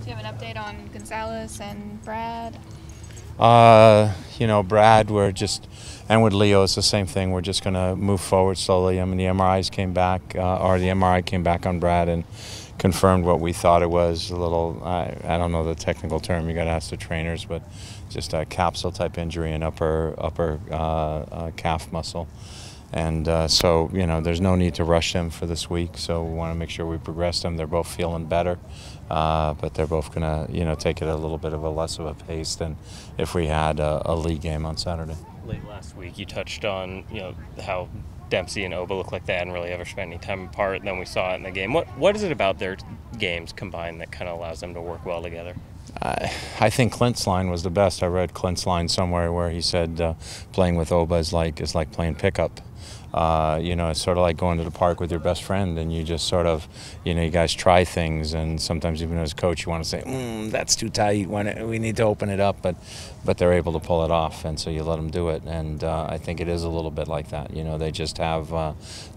Do you have an update on Gonzalez and Brad? Brad, and with Leo, it's the same thing. We're just going to move forward slowly. I mean, the MRIs came back, or the MRI came back on Brad and confirmed what we thought it was. A little, I don't know the technical term. You got to ask the trainers, but just a capsule type injury in upper calf muscle. And there's no need to rush them for this week. So we want to make sure we progress them. They're both feeling better, but they're both going to, take it a little bit of a less of a pace than if we had a league game on Saturday. Late last week, you touched on, how Dempsey and Oba look like they hadn't really ever spent any time apart. And then we saw it in the game. What is it about their games combined that kind of allows them to work well together? I think Clint's line was the best. I read Clint's line somewhere where he said playing with Oba is like playing pickup. It's sort of like going to the park with your best friend, and you just sort of, you guys try things, and sometimes even as coach you want to say, that's too tight, we need to open it up, but they're able to pull it off, and so you let them do it, and I think it is a little bit like that. They just have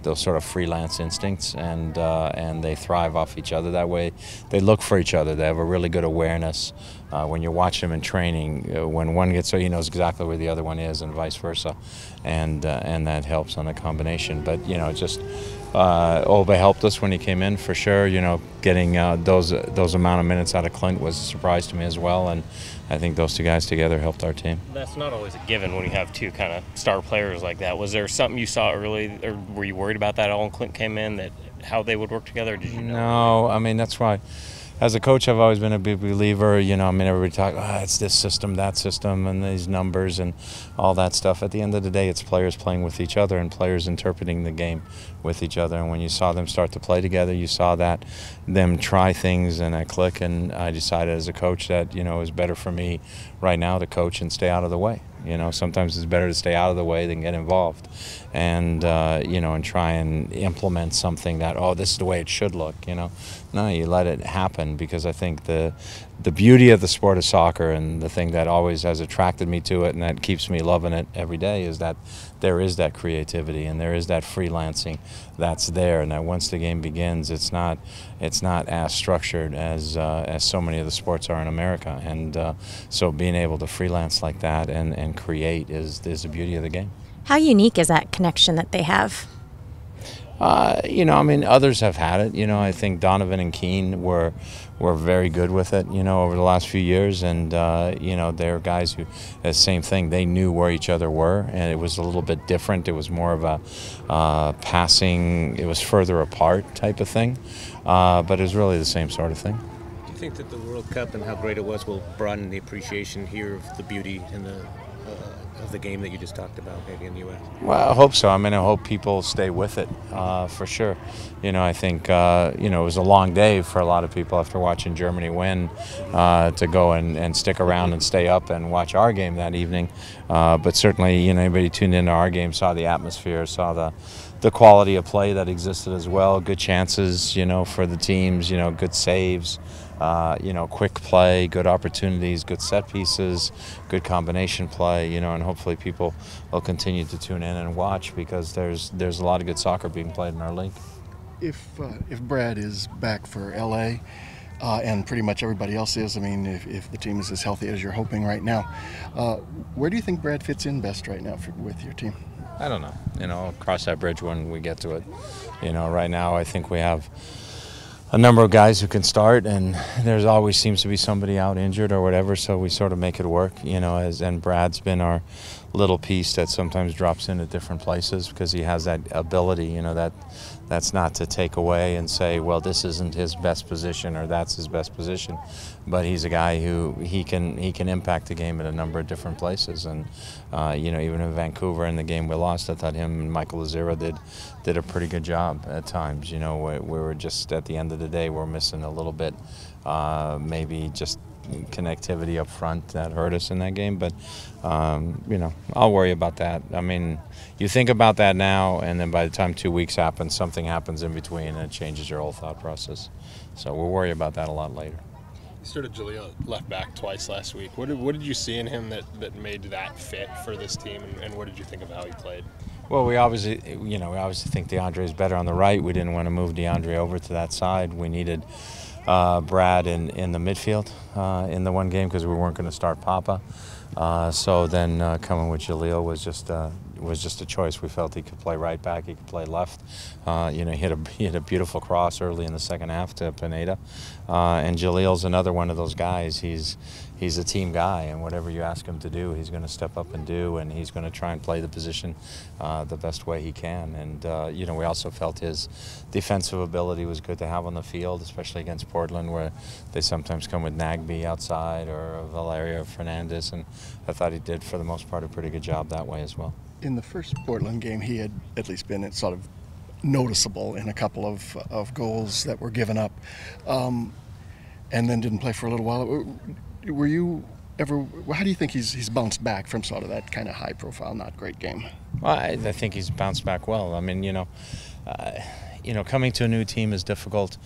those sort of freelance instincts, and they thrive off each other that way. They look for each other. They have a really good awareness. When you watch them in training, when one gets there, he knows exactly where the other one is, and vice versa, and that helps on the combination. But Oba helped us when he came in for sure. Getting those amount of minutes out of Clint was a surprise to me as well, and I think those two guys together helped our team. That's not always a given when you have two kind of star players like that. Was there something you saw early, or were you worried about that all when Clint came in, that how they would work together? Or did you know? No, I mean that's why. As a coach, I've always been a big believer, everybody talk, it's this system, that system, and these numbers and all that stuff. At the end of the day, it's players playing with each other and players interpreting the game with each other. And when you saw them start to play together, you saw them try things and that click. And I decided as a coach that, it was better for me right now to coach and stay out of the way. Sometimes it's better to stay out of the way than get involved, and and try and implement something that, this is the way it should look. No, you let it happen, because I think the beauty of the sport of soccer, and the thing that always has attracted me to it and that keeps me loving it every day, is that there is that creativity and there is that freelancing that's there, and that once the game begins, it's not as structured as so many of the sports are in America, and so being able to freelance like that and create is the beauty of the game. How unique is that connection that they have? Others have had it. I think Donovan and Keane were very good with it, over the last few years. And, they're guys who, the same thing, they knew where each other were. And it was a little bit different. It was more of a passing, it was further apart type of thing. But it was really the same sort of thing. Do you think that the World Cup and how great it was will broaden the appreciation here of the beauty and of the game that you just talked about, maybe in the U.S.? Well, I hope so. I hope people stay with it, for sure. I think, it was a long day for a lot of people after watching Germany win, to go and stick around and stay up and watch our game that evening. But certainly, anybody tuned into our game saw the atmosphere, saw the quality of play that existed as well. Good chances, for the teams, good saves. Quick play, good opportunities, good set pieces, good combination play, and hopefully people will continue to tune in and watch, because there's a lot of good soccer being played in our league. If Brad is back for LA, and pretty much everybody else is, if the team is as healthy as you're hoping right now, where do you think Brad fits in best right now with your team? I don't know. I'll cross that bridge when we get to it. Right now I think we have a number of guys who can start, and there's always seems to be somebody out injured or whatever, so we sort of make it work, and Brad's been our little piece that sometimes drops in at different places, because he has that ability, that's not to take away and say, well, this isn't his best position or that's his best position, but he's a guy who he can impact the game at a number of different places, and even in Vancouver in the game we lost, I thought him and Michael Lazira did a pretty good job at times. We were just, at the end of the day, we're missing a little bit, maybe just connectivity up front that hurt us in that game, but I'll worry about that. You think about that now, and then by the time 2 weeks happen, something happens in between, and it changes your whole thought process. So we'll worry about that a lot later. You started Jaleel left back twice last week. What did you see in him that made that fit for this team, and what did you think of how he played? Well, we obviously think DeAndre is better on the right. We didn't want to move DeAndre over to that side. We needed Brad in the midfield in the one game because we weren't going to start Papa. So then coming with Jaleel was just a choice. We felt he could play right back, he could play left. He hit a beautiful cross early in the second half to Pineda. And Jaleel's another one of those guys. He's a team guy, and whatever you ask him to do, he's going to step up and do, and he's going to try and play the position the best way he can. And we also felt his defensive ability was good to have on the field, especially against Portland, where they sometimes come with Nagby outside or Valeria Fernandez, and I thought he did, for the most part, a pretty good job that way as well. In the first Portland game, he had at least been sort of noticeable in a couple of goals that were given up, and then didn't play for a little while. Were you ever? How do you think he's bounced back from sort of that kind of high-profile, not great game? Well, I think he's bounced back well. I mean, coming to a new team is difficult.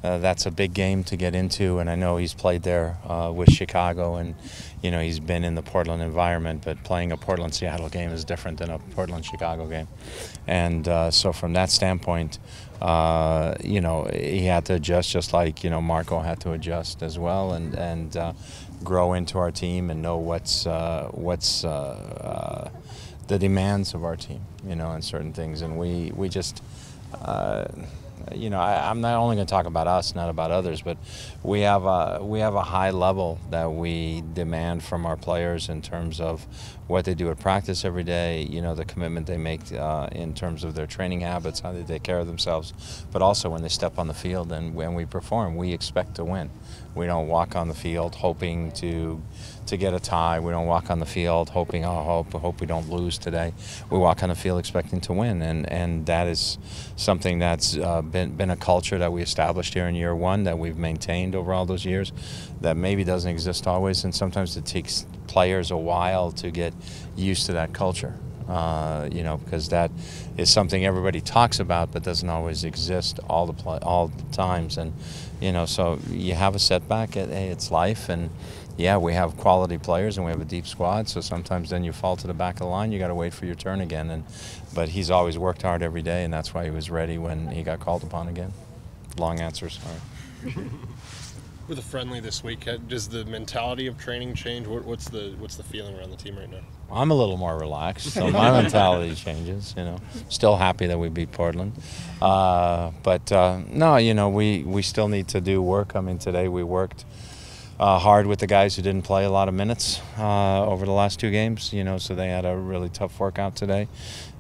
That's a big game to get into, and I know he's played there with Chicago, and he's been in the Portland environment. But playing a Portland-Seattle game is different than a Portland-Chicago game, and so from that standpoint, he had to adjust, just like Marco had to adjust as well, and grow into our team and know what's the demands of our team, and certain things, and we just. I'm not only going to talk about us, not about others, but we have a high level that we demand from our players in terms of what they do at practice every day, the commitment they make in terms of their training habits, how they take care of themselves, but also when they step on the field and when we perform, we expect to win. We don't walk on the field hoping to get a tie. We don't walk on the field hoping, hope we don't lose today. We walk on the field expecting to win, and that is something that's been a culture that we established here in year one, that we've maintained over all those years, that maybe doesn't exist always, and sometimes it takes players a while to get used to that culture. Because that is something everybody talks about, but doesn't always exist all the times. And so you have a setback. Hey, it's life, and yeah, we have quality players and we have a deep squad. So sometimes then you fall to the back of the line. You got to wait for your turn again. But he's always worked hard every day, and that's why he was ready when he got called upon again. Long answer, sorry. With a friendly this week, does the mentality of training change? What's the feeling around the team right now? I'm a little more relaxed, so my mentality changes. Still happy that we beat Portland, but no, we still need to do work. I mean, today we worked hard with the guys who didn't play a lot of minutes over the last two games. So they had a really tough workout today,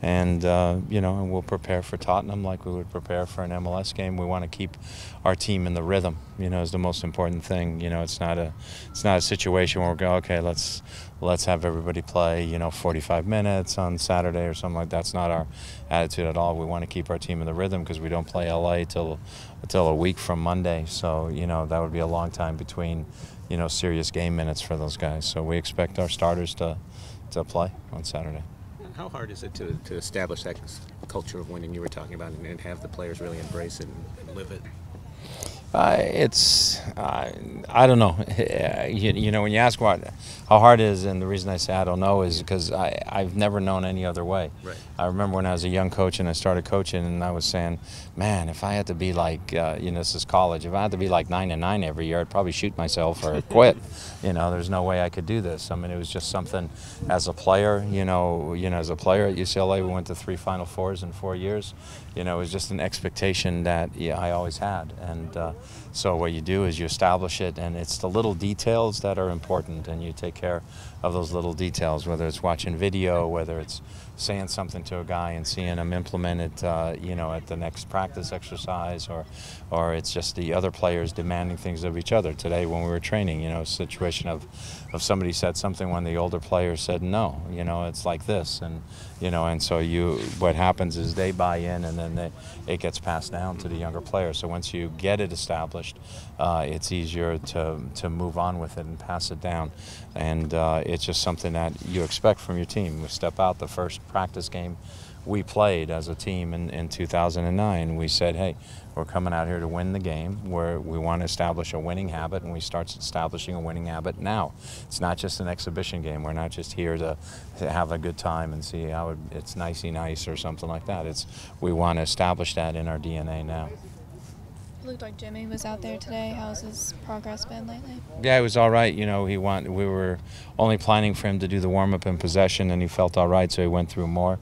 and and we'll prepare for Tottenham like we would prepare for an MLS game. We want to keep our team in the rhythm. Is the most important thing. It's not a situation where we go, okay, let's have everybody play 45 minutes on Saturday or something like that. That's not our attitude at all. We want to keep our team in the rhythm because we don't play LA till a week from Monday. So that would be a long time between serious game minutes for those guys. So we expect our starters to play on Saturday. How hard is it to establish that culture of winning you were talking about and have the players really embrace it and live it? I don't know. When you ask how hard it is, and the reason I say I don't know is because I've never known any other way. Right. I remember when I was a young coach and I started coaching, and I was saying, man, if I had to be like, this is college, if I had to be like 9-9 every year, I'd probably shoot myself or quit. There's no way I could do this. I mean, it was just something as a player, as a player at UCLA, we went to 3 Final Fours in 4 years. It was just an expectation that I always had. And so what you do is you establish it, and it's the little details that are important, and you take care of those little details, whether it's watching video, whether it's saying something to a guy and seeing him implement it, at the next practice exercise, or it's just the other players demanding things of each other. Today when we were training, a situation of somebody said something when the older players said no, it's like this, and so what happens is they buy in, and then it gets passed down to the younger players. So once you get it established, it's easier to move on with it and pass it down, and it's just something that you expect from your team. We step out the first practice game we played as a team in 2009. We said, hey, we're coming out here to win the game, where we want to establish a winning habit, and we start establishing a winning habit now. It's not just an exhibition game. We're not just here to have a good time and see how it's nicey nice or something like that. We want to establish that in our DNA now. It looked like Jimmy was out there today. How's his progress been lately? Yeah, it was all right. You know, we were only planning for him to do the warm-up in possession, and he felt all right, so he went through more.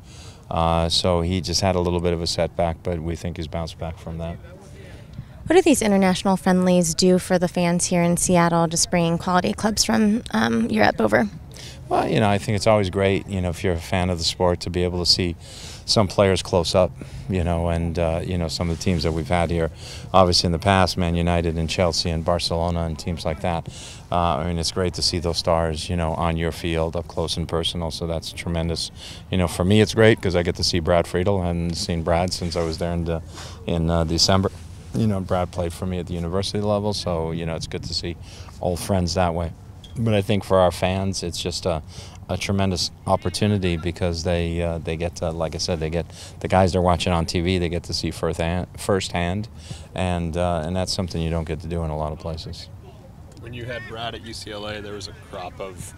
So he just had a little bit of a setback, but we think he's bounced back from that. What do these international friendlies do for the fans here in Seattle, just bringing quality clubs from Europe over? Well, you know, I think it's always great, you know, if you're a fan of the sport, to be able to see some players close up, you know, and, you know, some of the teams that we've had here, obviously in the past, Man United and Chelsea and Barcelona and teams like that. I mean, it's great to see those stars, you know, on your field up close and personal, so that's tremendous. You know, for me it's great because I get to see Brad Friedel. I hadn't seen Brad since I was there in December. You know, Brad played for me at the university level, so, you know, it's good to see old friends that way. But I think for our fans, it's just a tremendous opportunity because they get to, like I said, they get the guys they're watching on TV, they get to see firsthand, and that's something you don't get to do in a lot of places. When you had Brad at UCLA, there was a crop of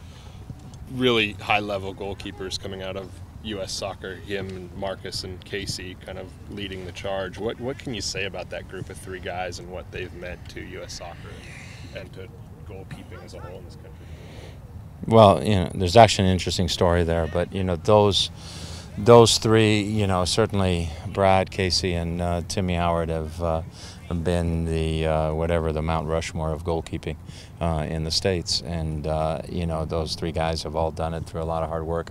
really high-level goalkeepers coming out of U.S. soccer, him and Marcus and Casey kind of leading the charge. What can you say about that group of three guys and what they've meant to U.S. soccer and to goalkeeping as a whole in this country? Well, you know, there's actually an interesting story there, but, you know, those three, you know, certainly Brad, Casey, and Timmy Howard have been the the Mount Rushmore of goalkeeping in the States, and you know, those three guys have all done it through a lot of hard work.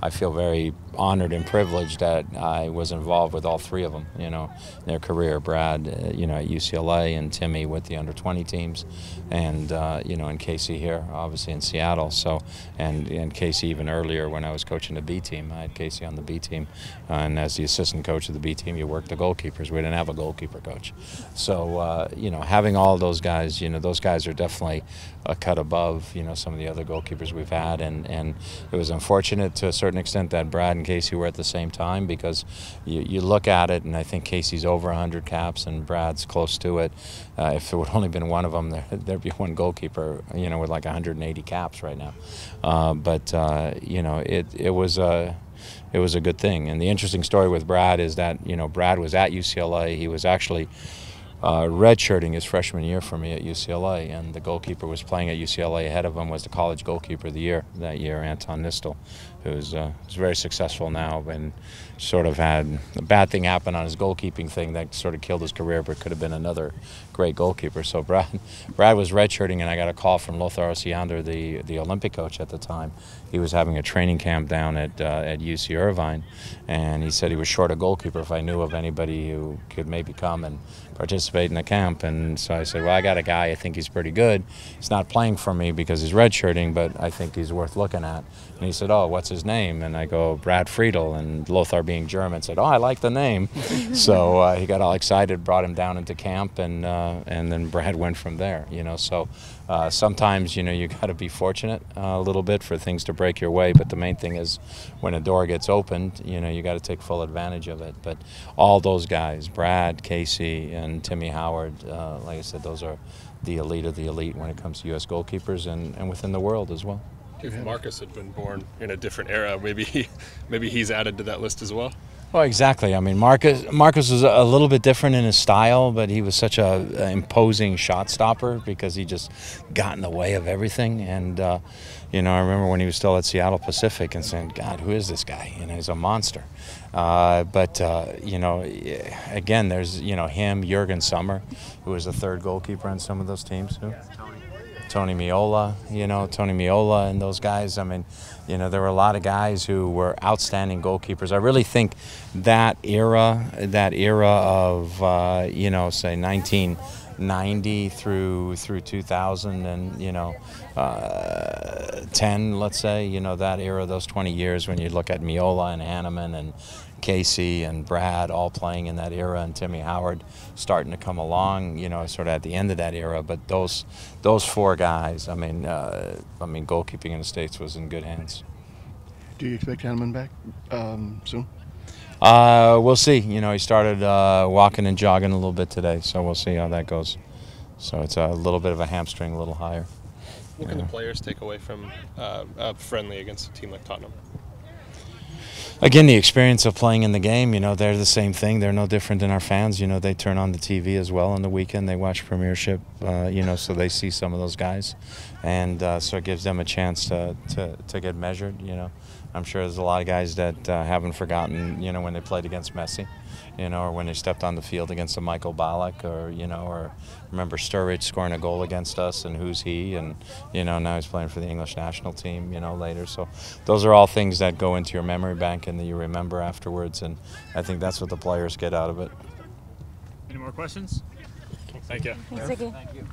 I feel very honored and privileged that I was involved with all three of them, you know, in their career. Brad, you know, at UCLA, and Timmy with the under-20 teams, and you know, and Casey here, obviously in Seattle. So, and Casey even earlier when I was coaching the B team, I had Casey on the B team, and as the assistant coach of the B team, you work the goalkeepers. We didn't have a goalkeeper coach, so you know, having all those guys, you know, those guys are definitely a cut above, you know, some of the other goalkeepers we've had, and it was unfortunate to a certain extent that Brad and Casey were at the same time, because you look at it, and I think Casey's over 100 caps and Brad's close to it. If it would only been one of them, there'd be one goalkeeper, you know, with like 180 caps right now. But you know, it was a good thing. And the interesting story with Brad is that, you know, Brad was at UCLA. He was actually redshirting his freshman year for me at UCLA, and the goalkeeper was playing at UCLA ahead of him was the college goalkeeper of the year that year, Anton Nistel, who's very successful now, and sort of had a bad thing happen on his goalkeeping thing that sort of killed his career, but could have been another great goalkeeper. So Brad was redshirting, and I got a call from Lothar Osiander, the Olympic coach at the time. He was having a training camp down at UC Irvine, and he said he was short a goalkeeper if I knew of anybody who could maybe come and participate in the camp. And so I said, well, I got a guy, I think he's pretty good. He's not playing for me because he's redshirting, but I think he's worth looking at. And he said, oh, what's his name? And I go, Brad Friedel. And Lothar, being German, said, oh, I like the name. So he got all excited, brought him down into camp, and then Brad went from there, you know. So sometimes, you know, you got to be fortunate a little bit for things to break your way, but the main thing is when a door gets opened, you know, you got to take full advantage of it. But all those guys, Brad, Casey, and Timmy Howard, like I said, those are the elite of the elite when it comes to U.S. goalkeepers and within the world as well. If Marcus had been born in a different era, maybe he's added to that list as well. Well, exactly. I mean, Marcus was a little bit different in his style, but he was such an imposing shot stopper because he just got in the way of everything. And you know, I remember when he was still at Seattle Pacific and saying, "God, who is this guy? You know, he's a monster." But you know, again, there's, you know, him, Jurgen Sommer, who was the third goalkeeper on some of those teams. Who? Tony Miola, you know, and those guys. I mean, you know, there were a lot of guys who were outstanding goalkeepers. I really think that era of, you know, say 1990 through 2000 and, you know, 10, let's say, you know, that era, those 20 years when you look at Miola and Hanneman and Casey and Brad all playing in that era, and Timmy Howard starting to come along, you know, sort of at the end of that era. But those four guys, I mean, goalkeeping in the States was in good hands. Do you expect Hanneman back soon? We'll see. You know, he started walking and jogging a little bit today, so we'll see how that goes. So it's a little bit of a hamstring, a little higher. What can the players take away from a friendly against a team like Tottenham? Again, the experience of playing in the game, you know, they're the same thing. They're no different than our fans. You know, they turn on the TV as well on the weekend. They watch Premiership, you know, so they see some of those guys. And so it gives them a chance to get measured, you know. I'm sure there's a lot of guys that haven't forgotten, you know, when they played against Messi, you know, or when they stepped on the field against a Michael Ballack, or, you know, or remember Sturridge scoring a goal against us, and who's he, and, you know, now he's playing for the English national team, you know, later. So those are all things that go into your memory bank and that you remember afterwards, and I think that's what the players get out of it. Any more questions? Thank you. Thanks, Sigi.